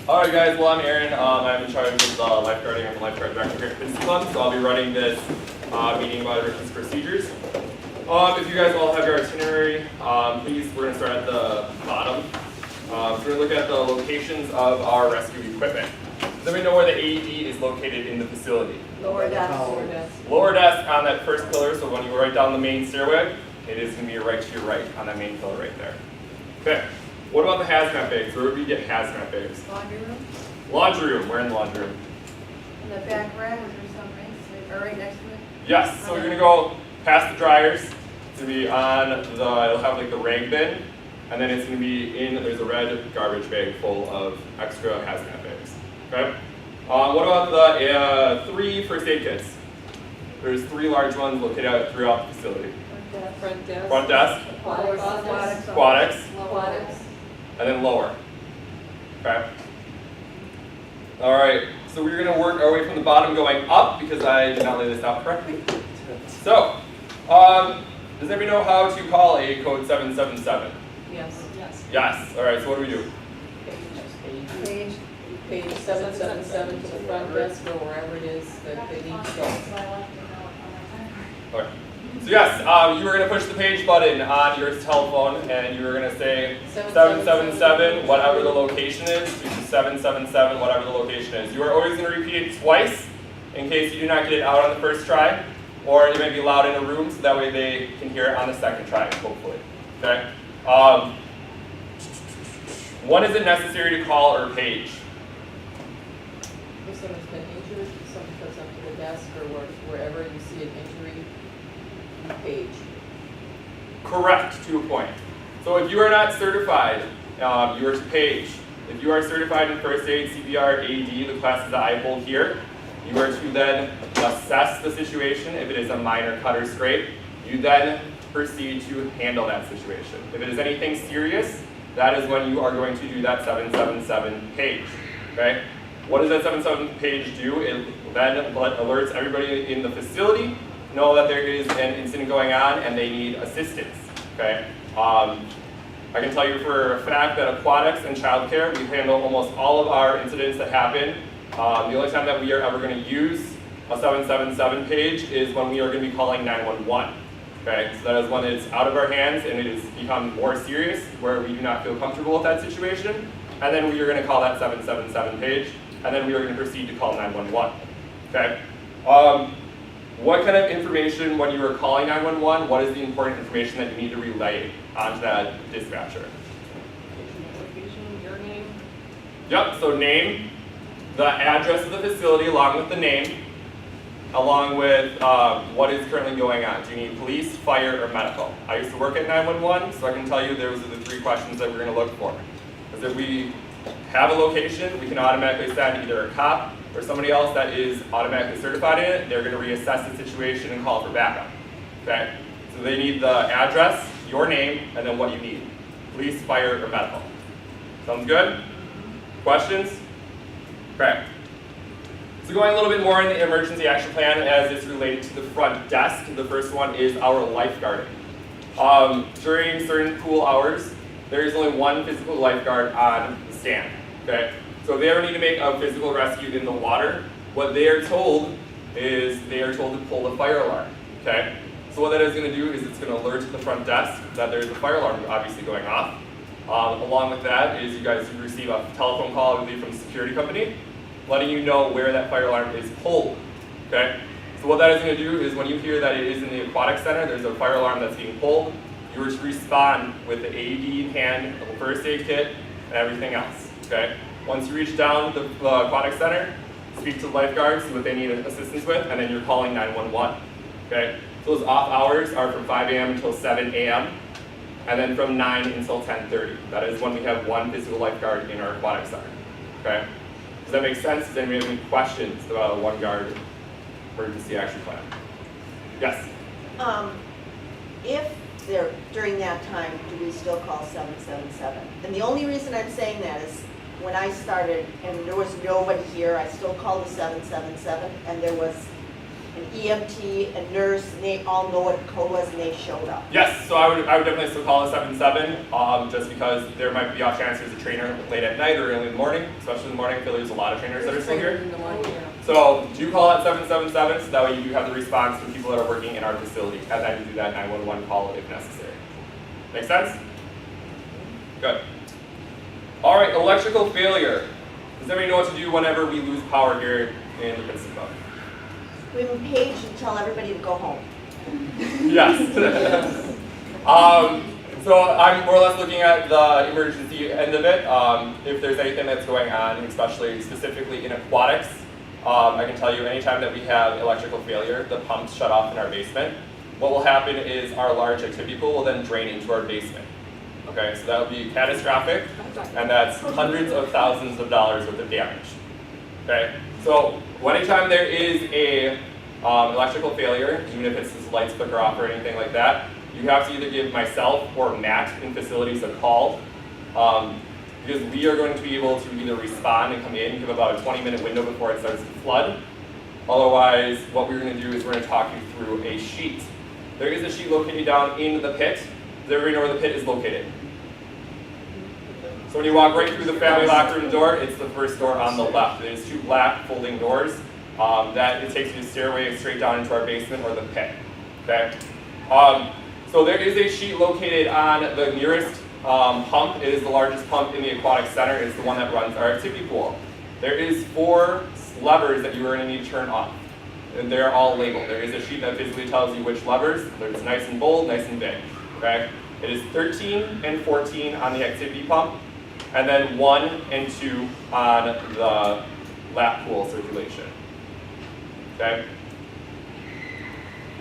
Alright guys, well I'm Aaron. I'm in charge of lifeguarding. I'm the lifeguard director here at Princeton Club, so I'll be running this meeting about emergency procedures. If you guys all have your itinerary, please, we're going to start at the bottom. So we're going to look at the locations of our rescue equipment. Then we know where the AED is located in the facility. Lower desk. Lower desk on that first pillar, so when you go right down the main stairway, it is going to be right to your right on that main pillar right there. Okay. What about the hazmat bags? Where would we get hazmat bags? Laundry room. Laundry room. Where in the laundry room? In the back rack, is there some right, or right next to it? Yes. So we're gonna go past the dryers. It's gonna be on the. It'll have like the rag bin, and then it's gonna be in. There's a red garbage bag full of extra hazmat bags. Okay. What about the 3 first aid kits? There's 3 large ones located out throughout the facility. Front desk. Front desk. Aquatics. And then lower. Okay. All right. So we're going to work our way from the bottom going up because I did not lay this out correctly. So, does anybody know how to call a code 777? Yes. Yes. All right. So what do we do? Page 777 to the front desk or wherever it is that they need to go. Okay. So yes, you were going to push the page button on your telephone and you were going to say 777, whatever the location is, to 777, whatever the location is. You are always going to repeat it twice in case you do not get it out on the first try, or it may be loud in a room so that way they can hear it on the second try, hopefully. Okay. When is it necessary to call or page? If someone's been injured, someone comes up to the desk or wherever you see an injury, page. Correct, to a point. So if you are not certified, you are to page. If you are certified in first aid, CPR, AED, the classes that I hold here, you are to then assess the situation. If it is a minor cut or scrape, you then proceed to handle that situation. If it is anything serious, that is when you are going to do that 777 page. Okay? What does that 777 page do? It then alerts everybody in the facility know that there is an incident going on and they need assistance. Okay. I can tell you for a fact that aquatics and childcare, we handle almost all of our incidents that happen. The only time that we are ever going to use a 777 page is when we are going to be calling 911. Okay, so that is when it's out of our hands and it has become more serious, where we do not feel comfortable with that situation, and then we are going to call that 777 page, and then we are going to proceed to call 911. Okay. What kind of information, when you are calling 911, what is the important information that you need to relay onto that dispatcher? Location, your name. Yep, so name, the address of the facility along with the name, along with what is currently going on. Do you need police, fire, or medical? I used to work at 911, so I can tell you those are the 3 questions that we're going to look for. Because if we have a location, we can automatically send either a cop or somebody else that is automatically certified in it. They're going to reassess the situation and call for backup. Okay? So they need the address, your name, and then what you need. Police, fire, or medical. Sounds good? Questions? Okay. So going a little bit more in the emergency action plan as it's related to the front desk. The first one is our lifeguarding. During certain pool hours, there is only one physical lifeguard on the stand. Okay? So if they ever need to make a physical rescue in the water, what they are told is they are told to pull the fire alarm. Okay? So what that is going to do is it's going to alert the front desk that there's a fire alarm obviously going off. Along with that is you guys receive a telephone call, I believe, from the security company, letting you know where that fire alarm is pulled. Okay? So what that is going to do is when you hear that it is in the aquatic center, there's a fire alarm that's being pulled, you are to respond with the AED in hand, the first aid kit, and everything else. Okay? Once you reach down the aquatic center, speak to the lifeguards, see what they need assistance with, and then you're calling 911. Okay? So those off hours are from 5 a.m. until 7 a.m., and then from 9 until 10:30. That is when we have one physical lifeguard in our aquatic center. Okay? Does that make sense? Does anybody have any questions about a one guard emergency action plan? Yes? If they're during that time, do we still call 777? And the only reason I'm saying that is when I started and there was nobody here, I still called the 777, and there was an EMT, a nurse, and they all know what the code was and they showed up. Yes, so I would definitely still call it 7-7, just because there might be off chance there's a trainer late at night or early in the morning, especially in the morning. I feel there's a lot of trainers that are still here. In the morning, yeah. So do call it 777, so that way you do have the response from people that are working in our facility, and then you do that 911 call if necessary. Make sense? Good. All right, electrical failure. Does everybody know what to do whenever we lose power here in the Princeton Club? When we page and tell everybody to go home. Yes. So I'm more or less looking at the emergency end of it. If there's anything that's going on, especially specifically in aquatics, I can tell you anytime that we have electrical failure, the pumps shut off in our basement. What will happen is our large activity pool will then drain into our basement. Okay, so that will be catastrophic, and that's hundreds of thousands of dollars worth of damage. Okay, so anytime there is a electrical failure, even if it's this lights flicker off or anything like that, you have to either give myself or Matt in facilities a call, because we are going to be able to either respond and come in, give about a 20-minute window before it starts to flood. Otherwise, what we're going to do is we're going to talk you through a sheet. There is a sheet located down in the pit. Does everybody know where the pit is located? So when you walk right through the family locker room door, it's the first door on the left. There's two black folding doors. That it takes you a stairway straight down into our basement or the pit. Okay. So there is a sheet located on the nearest pump. It is the largest pump in the aquatic center. It's the one that runs our activity pool. There is 4 levers that you are going to need to turn off. And they're all labeled. There is a sheet that physically tells you which levers. It's nice and bold, nice and big. Okay. It is 13 and 14 on the activity pump, and then 1 and 2 on the lap pool circulation. Okay?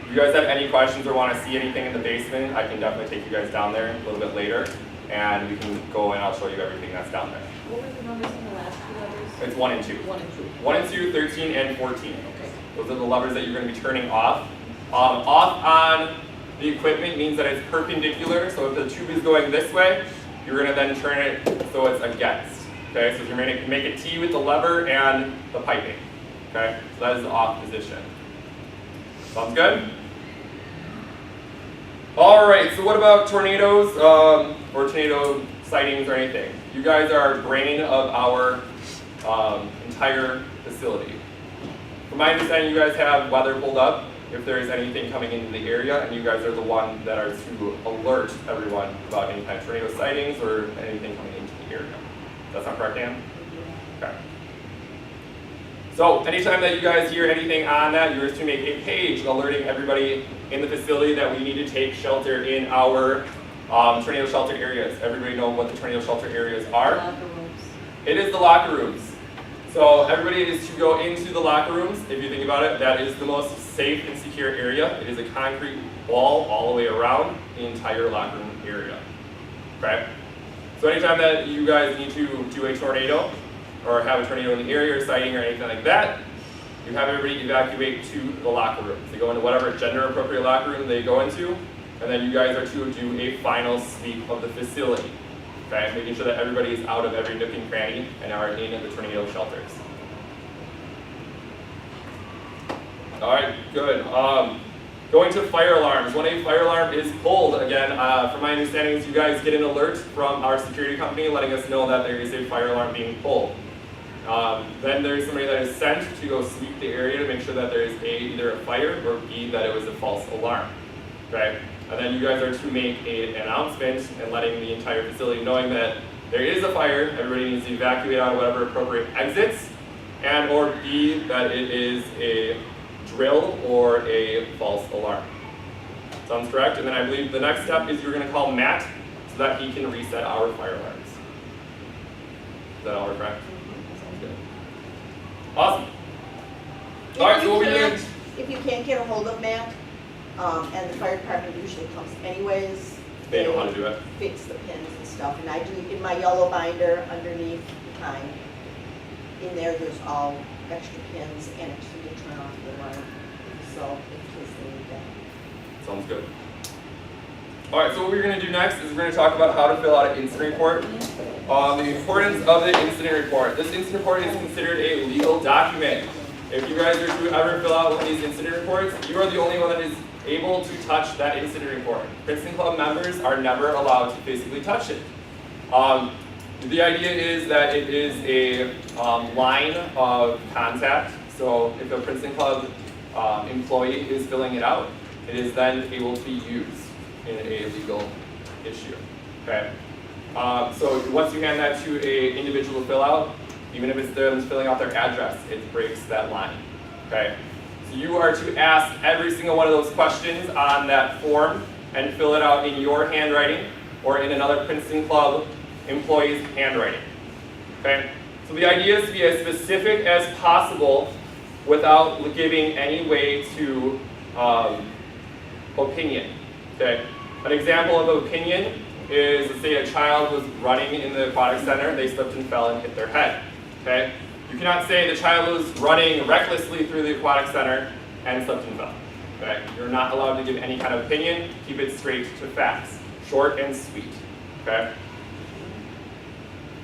If you guys have any questions or want to see anything in the basement, I can definitely take you guys down there a little bit later, and we can go and I'll show you everything that's down there. What were the numbers in the last 2 levers? It's 1 and 2. 1 and 2. 1 and 2, 13 and 14. Okay. Those are the levers that you're going to be turning off. Off on the equipment means that it's perpendicular, so if the tube is going this way, you're going to then turn it so it's against. Okay, so you're going to make a T with the lever and the piping. Okay, so that is the off position. Sounds good? All right, so what about tornadoes or tornado sightings or anything? You guys are brain of our entire facility. From my understanding, you guys have weather pulled up if there is anything coming into the area, and you guys are the one that are to alert everyone about any kind of tornado sightings or anything coming into the area. That's not correct, Dan? Okay. So anytime that you guys hear anything on that, you're to make a page alerting everybody in the facility that we need to take shelter in our tornado shelter areas. Everybody know what the tornado shelter areas are? Locker rooms. It is the locker rooms. So everybody is to go into the locker rooms. If you think about it, that is the most safe and secure area. It is a concrete wall all the way around the entire locker room area. Okay? So anytime that you guys need to do a tornado, or have a tornado in the area or sighting or anything like that, you have everybody evacuate to the locker rooms. They go into whatever gender appropriate locker room they go into, and then you guys are to do a final sweep of the facility. Okay, making sure that everybody is out of every nook and cranny and are in the tornado shelters. All right, good. Going to fire alarms. When a fire alarm is pulled, again, from my understanding is you guys get an alert from our security company letting us know that there is a fire alarm being pulled. Then there is somebody that is sent to go sweep the area to make sure that there is either a fire or B, that it was a false alarm. Okay? And then you guys are to make an announcement and letting the entire facility knowing that there is a fire, everybody needs to evacuate out of whatever appropriate exits, and or B, that it is a drill or a false alarm. Sounds correct? And then I believe the next step is you're going to call Matt so that he can reset our fire alarms. Is that all correct? Sounds good. Awesome. All right, so what we're doing. If you can't get a hold of Matt, and the fire department usually comes anyways. They know how to do it. Fix the pins and stuff, and I do, in my yellow binder underneath the time, in there's all extra pins and a key to turn off the alarm, so in case they need that. Sounds good. All right, so what we're going to do next is we're going to talk about how to fill out an incident report. The importance of the incident report. This incident report is considered a legal document. if you guys are to ever fill out one of these incident reports, you are the only one that is able to touch that incident report. Princeton Club members are never allowed to physically touch it. The idea is that it is a line of contact, so if a Princeton Club employee is filling it out, it is then able to be used in a legal issue. Okay. So once you hand that to an individual to fill out, even if it's them filling out their address, it breaks that line. Okay. So you are to ask every single one of those questions on that form and fill it out in your handwriting or in another Princeton Club employee's handwriting. Okay. So the idea is to be as specific as possible without giving any way to opinion. Okay. An example of opinion is, let's say a child was running in the aquatic center, they slipped and fell and hit their head. Okay? You cannot say the child was running recklessly through the aquatic center and slipped and fell. Okay? You're not allowed to give any kind of opinion. Keep it straight to facts. Short and sweet. Okay?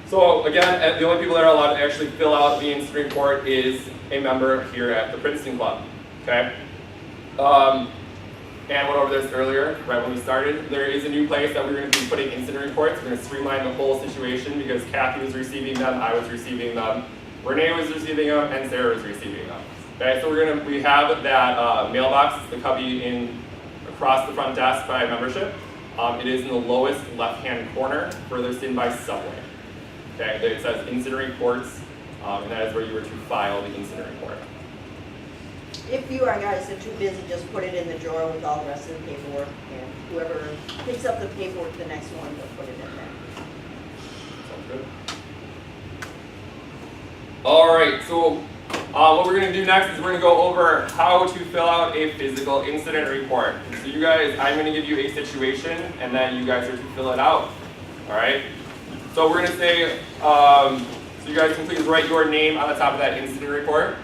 So again, the only people that are allowed to actually fill out the incident report is a member here at the Princeton Club. Okay? And went over this earlier, right when we started. There is a new place that we're going to be putting incident reports. We're going to streamline the whole situation because Kathy was receiving them, I was receiving them, Renee was receiving them, and Sarah was receiving them. Okay, so we have that mailbox, the cubby across the front desk by membership. It is in the lowest left-hand corner, furthest in by subway. Okay, it says incident reports, and that is where you were to file the incident report. If you are guys are too busy, just put it in the drawer with all the rest of the paperwork, and whoever picks up the paperwork, the next one, will put it in there. Sounds good. All right, so what we're going to do next is we're going to go over how to fill out a physical incident report. So you guys, I'm going to give you a situation, and then you guys are to fill it out. All right? So we're going to say, so you guys can please write your name on the top of that incident report.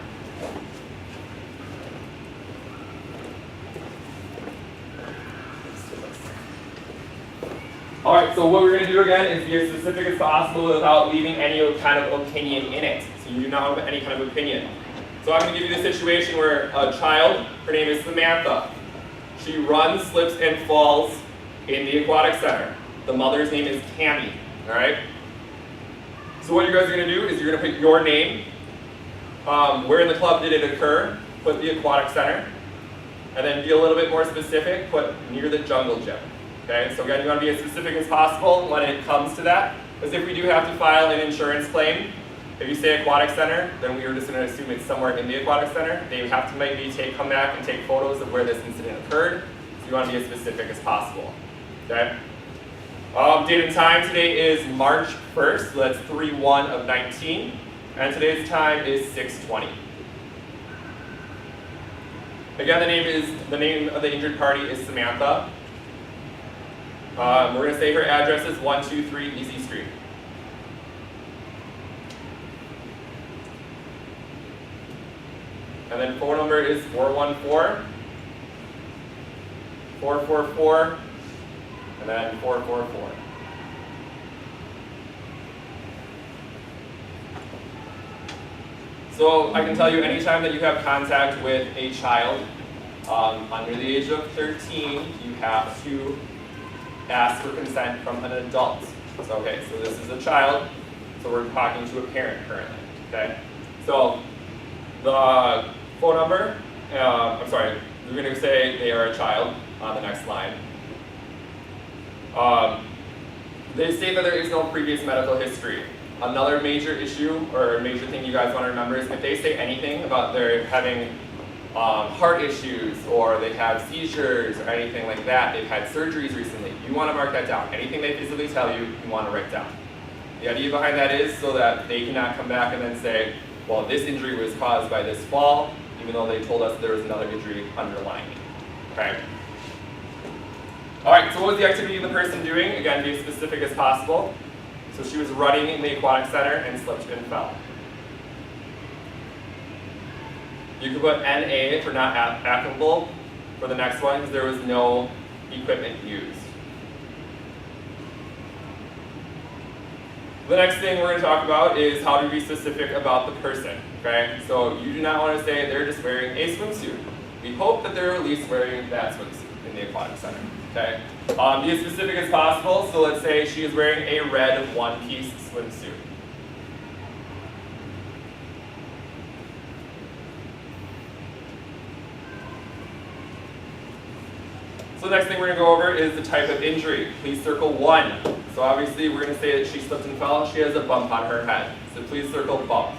All right, so what we're going to do again is be as specific as possible without leaving any kind of opinion in it. So you do not have any kind of opinion. So I'm going to give you the situation where a child, her name is Samantha. She runs, slips, and falls in the aquatic center. The mother's name is Tammy, all right? So what you guys are going to do is you're going to put your name, where in the club did it occur, put the aquatic center, and then be a little bit more specific, put near the jungle gym. Okay, so again, you want to be as specific as possible when it comes to that, because if we do have to file an insurance claim, if you say aquatic center, then we are just going to assume it's somewhere in the aquatic center. They have to maybe come back and take photos of where this incident occurred, so you want to be as specific as possible. Okay? Date and time today is March 1st, so that's 3/1 of 19, and today's time is 6:20. Again, the name of the injured party is Samantha. We're going to say her address is 123 Easy Street. And then phone number is 414-444, and then 444. So I can tell you anytime that you have contact with a child under the age of 13, you have to ask for consent from an adult. So, okay, so this is a child, so we're talking to a parent currently, okay? So the phone number, we're going to say they are a child on the next line. They state that there is no previous medical history. Another major issue or major thing you guys want to remember is if they say anything about their having heart issues or they have seizures or anything like that, they've had surgeries recently, you want to mark that down. Anything they physically tell you, you want to write down. The idea behind that is so that they cannot come back and then say, well, this injury was caused by this fall, even though they told us there was another injury underlying it. Okay? All right, so what was the activity of the person doing? Again, be as specific as possible. So she was running in the aquatic center and slipped and fell. You could put NA for not applicable for the next one because there was no equipment used. The next thing we're going to talk about is how to be specific about the person, okay? So you do not want to say they're just wearing a swimsuit. We hope that they're at least wearing that swimsuit in the aquatic center, okay? Be as specific as possible, so let's say she is wearing a red one-piece swimsuit. So the next thing we're going to go over is the type of injury. Please circle 1. So obviously we're going to say that she slipped and fell. She has a bump on her head. So please circle bump.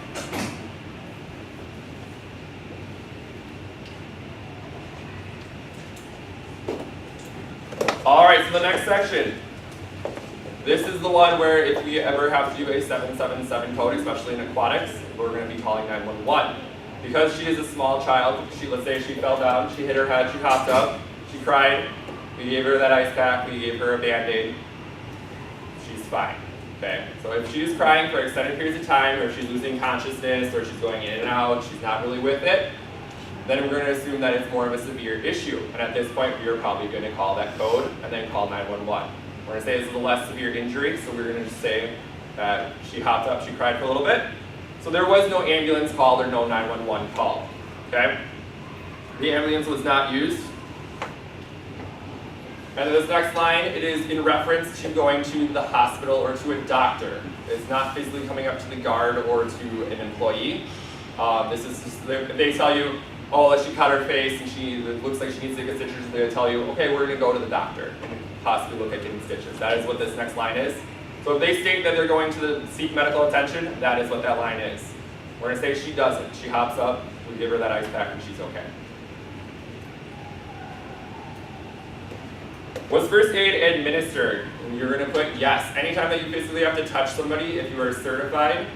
Alright, so the next section. This is the one where if we ever have to do a 777 code, especially in aquatics, we're going to be calling 911. Because she is a small child, let's say she fell down, she hit her head, she hopped up, she cried, we gave her that ice pack, we gave her a Band-Aid, she's fine, okay? So if she's crying for extended periods of time, or if she's losing consciousness, or she's going in and out, she's not really with it, then we're going to assume that it's more of a severe issue. And at this point, we are probably going to call that code, and then call 911. We're going to say this is a less severe injury, so we're going to say that she hopped up, she cried for a little bit. So there was no ambulance called or no 911 called, okay? The ambulance was not used. And this next line, it is in reference to going to the hospital or to a doctor. It's not physically coming up to the guard or to an employee. This is just, they tell you, oh, she cut her face and it looks like she needs to get stitches. They'll tell you, okay, we're going to go to the doctor and possibly look at getting stitches. That is what this next line is. So if they state that they're going to seek medical attention, that is what that line is. We're going to say she doesn't. She hops up, we give her that ice pack, and she's okay. Was first aid administered? You're going to put yes. Anytime that you physically have to touch somebody, if you are certified,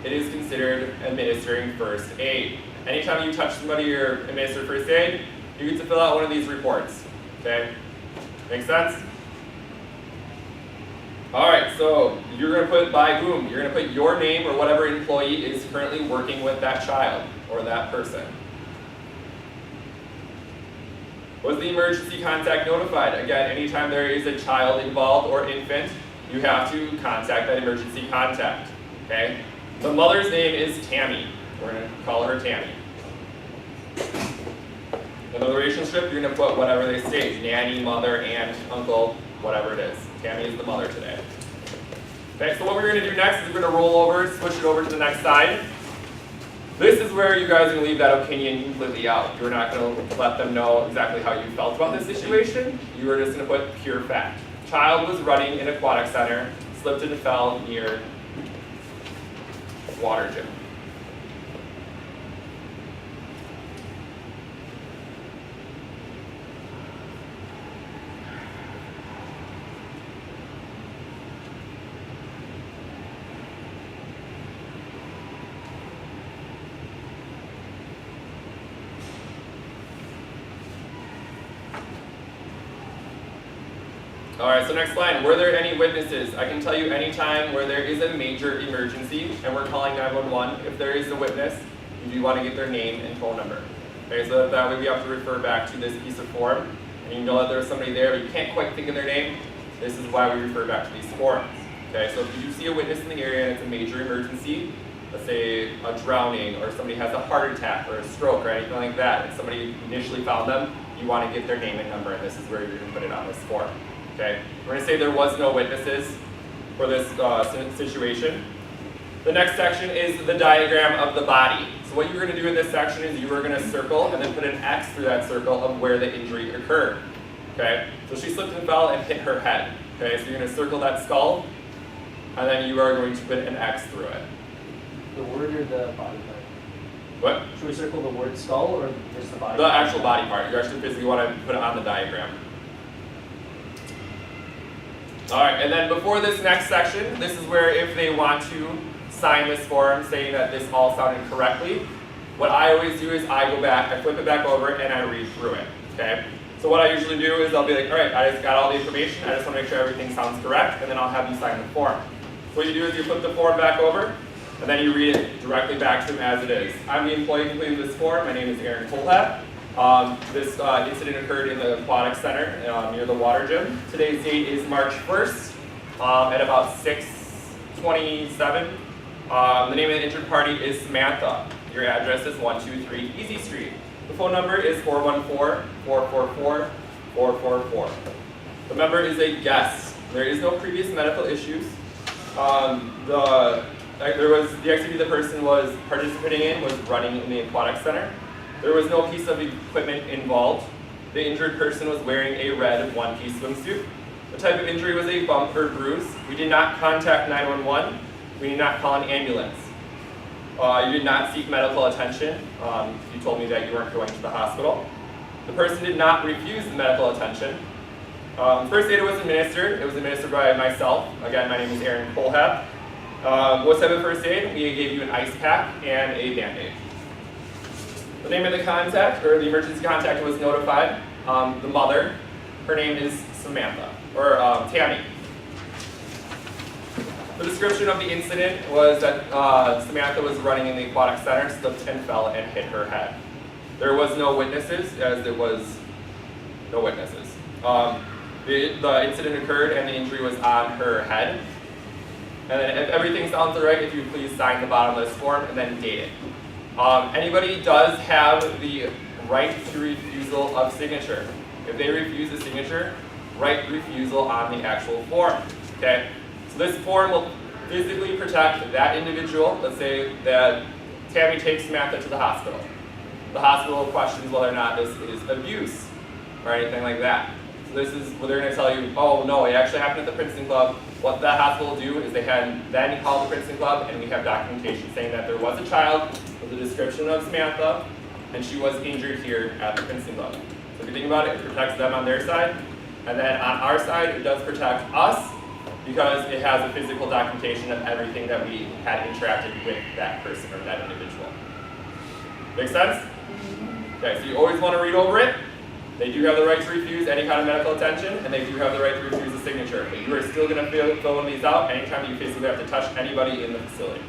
it is considered administering first aid. Anytime you touch somebody or administer first aid, you get to fill out one of these reports. Okay? Make sense? Alright, so you're going to put by whom. You're going to put your name or whatever employee is currently working with that child or that person. Was the emergency contact notified? Again, anytime there is a child involved or infant, you have to contact that emergency contact. Okay? The mother's name is Tammy. We're going to call her Tammy. In the relationship, you're going to put whatever they state. Nanny, mother, aunt, uncle, whatever it is. Tammy is the mother today. Okay, so what we're going to do next is we're going to roll over, switch it over to the next side. This is where you guys are going to leave that opinion completely out. You're not going to let them know exactly how you felt about this situation. You are just going to put pure fact. Child was running in aquatic center, slipped and fell near water gym. Alright, so next line, were there any witnesses? I can tell you any time where there is a major emergency and we're calling 911, if there is a witness, you do want to get their name and phone number. Okay, so that way we have to refer back to this piece of form, and you know that there's somebody there, but you can't quite think of their name. This is why we refer back to these forms. Okay, so if you do see a witness in the area and it's a major emergency, let's say a drowning, or somebody has a heart attack or a stroke or anything like that, and somebody initially found them, you want to get their name and number, and this is where you're going to put it on this form. Okay, we're going to say there was no witnesses for this situation. The next section is the diagram of the body. So what you're going to do in this section is you are going to circle and then put an X through that circle of where the injury occurred. Okay, so she slipped and fell and hit her head. Okay, so you're going to circle that skull, and then you are going to put an X through it. The word or the body part? What? Should we circle the word skull or just the body The part? actual body part. You actually physically want to put it on the diagram. Alright, and then before this next section, this is where if they want to sign this form saying that this all sounded correctly, what I always do is I go back, I flip it back over, and I read through it. Okay? So what I usually do is I'll be like, alright, I just got all the information, I just want to make sure everything sounds correct, and then I'll have you sign the form. So what you do is you flip the form back over, and then you read it directly back to them as it is. I'm the employee completing this form. My name is Aaron Colhat. This incident occurred in the aquatic center near the water gym. Today's date is March 1st at about 6:20 27. The name of the injured party is Samantha. Your address is 123 Easy Street. The phone number is 414-444-444. The member is a guest. There is no previous medical issues. The activity the person was participating in was running in the aquatic center. There was no piece of equipment involved. The injured person was wearing a red one-piece swimsuit. The type of injury was a bump or bruise. We did not contact 911. We did not call an ambulance. You did not seek medical attention. You told me that you weren't going to the hospital. The person did not refuse the medical attention. First aid was administered. It was administered by myself. Again, my name is Aaron Colehab. What type of first aid? We gave you an ice pack and a Band-Aid. The name of the contact, or the emergency contact, was notified. The mother, her name is Samantha, or Tammy. The description of the incident was that Samantha was running in the aquatic center, slipped and fell and hit her head. There was no witnesses, as there was no witnesses. The incident occurred and the injury was on her head. And then if everything sounds right, if you would please sign the bottom of this form and then date it. Anybody does have the right to refusal of signature. If they refuse a signature, right refusal on the actual form. Okay? So this form will physically protect that individual. Let's say that Tammy takes Samantha to the hospital. The hospital questions whether or not this is abuse or anything like that. So this is where they're going to tell you, oh no, it actually happened at the Princeton Club. What that hospital will do is they had then called the Princeton Club, and we have documentation saying that there was a child with a description of Samantha, and she was injured here at the Princeton Club. So if you think about it, it protects them on their side, and then on our side, it does protect us because it has a physical documentation of everything that we had interacted with that person or that individual. Make sense? Okay, so you always want to read over it. They do have the right to refuse any kind of medical attention, and they do have the right to refuse a signature. But you are still going to fill one of these out anytime you physically have to touch anybody in the facility.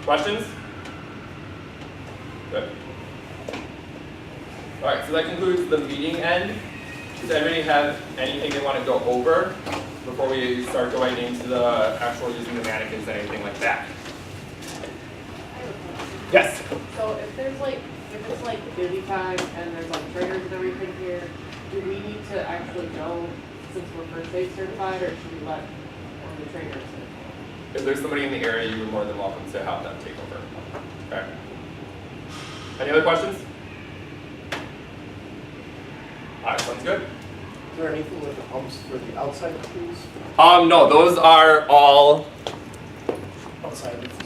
Questions? Good. All right, so that concludes the meeting end. Does anybody have anything they want to go over before we start going into the actual using the mannequins and anything like that? Yes? So if there's like, if it's like busy time and there's like trainers and everything here, do we need to actually go since we're first aid certified, or should we let one of the trainers in? If there's somebody in the area, you're more than welcome to have them take over. Okay. Any other questions? All right, sounds good. Is there anything with the pumps for the outside pools? No, those are all Outside of